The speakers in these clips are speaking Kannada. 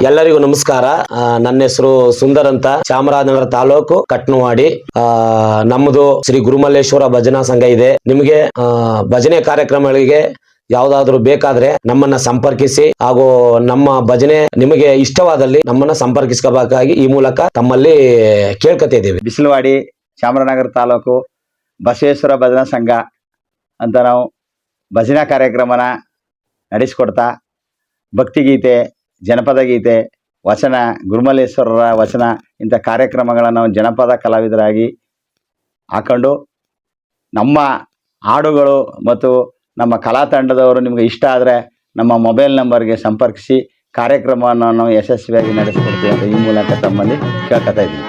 ಎಲ್ಲರಿಗೂ ನಮಸ್ಕಾರ. ನನ್ನ ಹೆಸರು ಸುಂದರ್ ಅಂತ, ಚಾಮರಾಜನಗರ ತಾಲೂಕು ಕಟ್ನವಾಡಿ. ನಮ್ಮದು ಶ್ರೀ ಗುರುಮಲ್ಲೇಶ್ವರ ಭಜನಾ ಸಂಘ ಇದೆ. ನಿಮಗೆ ಭಜನೆ ಕಾರ್ಯಕ್ರಮಗಳಿಗೆ ಯಾವ್ದಾದ್ರು ಬೇಕಾದ್ರೆ ನಮ್ಮನ್ನ ಸಂಪರ್ಕಿಸಿ, ಹಾಗೂ ನಮ್ಮ ಭಜನೆ ನಿಮಗೆ ಇಷ್ಟವಾದಲ್ಲಿ ನಮ್ಮನ್ನ ಸಂಪರ್ಕಿಸಬೇಕಾಗಿ ಈ ಮೂಲಕ ತಮ್ಮಲ್ಲಿ ಕೇಳ್ಕೊತಾ ಇದ್ದೀವಿ. ಬಿಸಿಲವಾಡಿ ಚಾಮರಾಜನಗರ ತಾಲೂಕು ಬಸವೇಶ್ವರ ಭಜನಾ ಸಂಘ ಅಂತ ನಾವು ಭಜನಾ ಕಾರ್ಯಕ್ರಮನ ನಡೆಸಿಕೊಡ್ತಾ ಭಕ್ತಿಗೀತೆ, ಜನಪದ ಗೀತೆ, ವಚನ, ಗುರುಮಲ್ಲೇಶ್ವರರ ವಚನ ಇಂಥ ಕಾರ್ಯಕ್ರಮಗಳನ್ನು ನಾವು ಜನಪದ ಕಲಾವಿದರಾಗಿ ಹಾಕೊಂಡು ನಮ್ಮ ಹಾಡುಗಳು ಮತ್ತು ನಮ್ಮ ಕಲಾ ತಂಡದವರು ನಿಮಗೆ ಇಷ್ಟ ಆದರೆ ನಮ್ಮ ಮೊಬೈಲ್ ನಂಬರ್ಗೆ ಸಂಪರ್ಕಿಸಿ ಕಾರ್ಯಕ್ರಮವನ್ನು ನಾವು ಯಶಸ್ವಿಯಾಗಿ ನಡೆಸಿಕೊಡ್ತೀವಿ ಅಂತ ಈ ಮೂಲಕ ತಮ್ಮಲ್ಲಿ ಕೇಳ್ಕೊತಾ ಇದ್ದೀವಿ.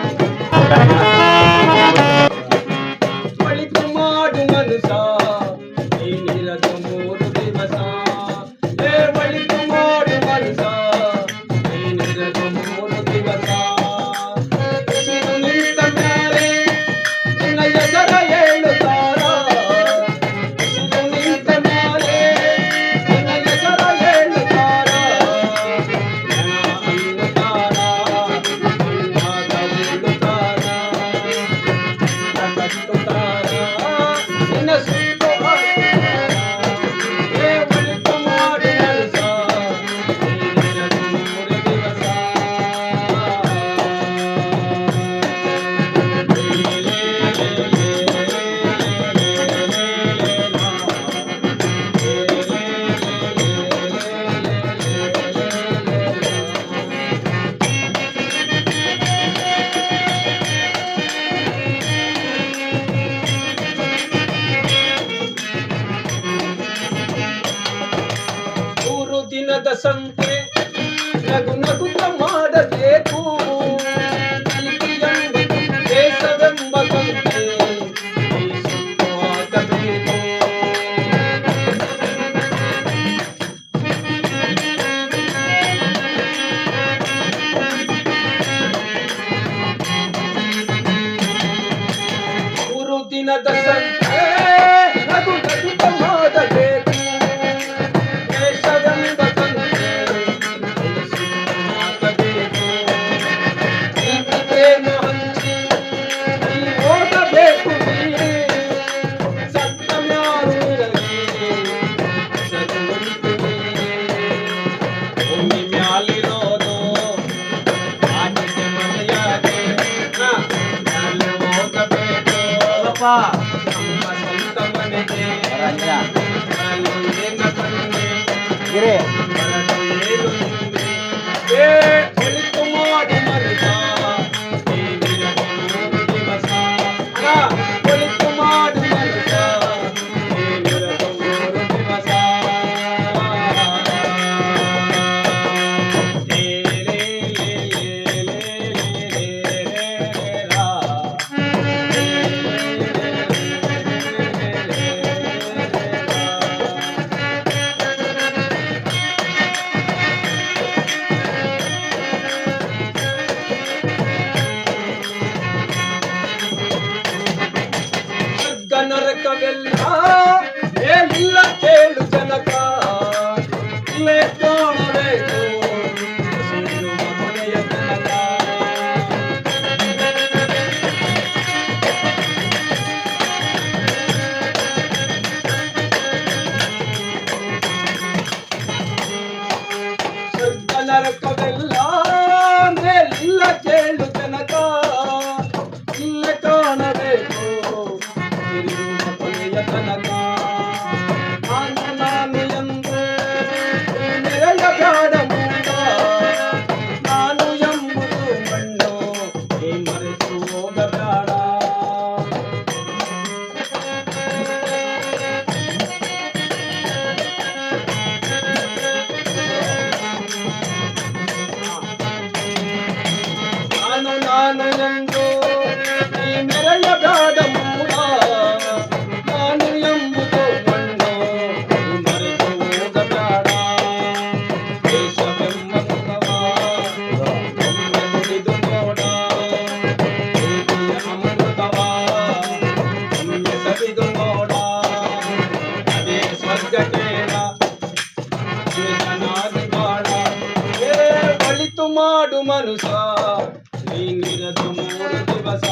ದಿನದ ಸಂತೆ ನಗು ನಗುತ್ತ ಮಾಡಬೇಕು, ದೇಶವೆಂಬ ಸಂತೆ ಆಗಬೇಕು. ಮೂರು ದಿನದ ಸಂತೆ ನಗು ನಗುತ್ತ ಮಾಡಬೇಕು, ನರಕವೆಲ್ಲ ಏನಿಲ್ಲ ಕೇಳು ಜನಕ, ಇಲ್ಲೇ ಕಾಣಬೇಕು ಮನೆಯ ತನಕ. ಸ್ವರ್ಗ ನರಕವೆಲ್ಲ ಮೇಲಿಲ್ಲ ಕೇಳು ಜನಕ, ಇಲ್ಲೇ ಕಾಣಬೇಕು ತನಕ. ನಾನು ಎಂದು ನೆರೆಯಬೇಡ ಮೂಡ, ನಾನು ಎಂಬುದು ಮಣ್ಣು ಈ ಮರೆತು ಹೋಗಬೇಡ. ನಾನು ಎಂದು ಈ ಮೆರೆಯಬೇಡ ಮೂಡ, ನಾನು ಎಂಬುದು ಮಣ್ಣು ಮರೆತು ಹೋಗಬೇಡ. ದೇಶವೆಂಬ ಸುಖವ ಒಮ್ಮೆ ನುಡಿದು ನೋಡ, ಅಮೃತವ ಒಮ್ಮೆ ಸವಿದು ನೋಡ. ಅದೇ ಸ್ವರ್ಗ ಕೇಳ, ಚೆನ್ನಾಗಿ ಬಾಳ. ಒಳಿತು ಮಾಡು ಮನುಷ್ಯ ನೀನಿರದು 3 ದಿವಸ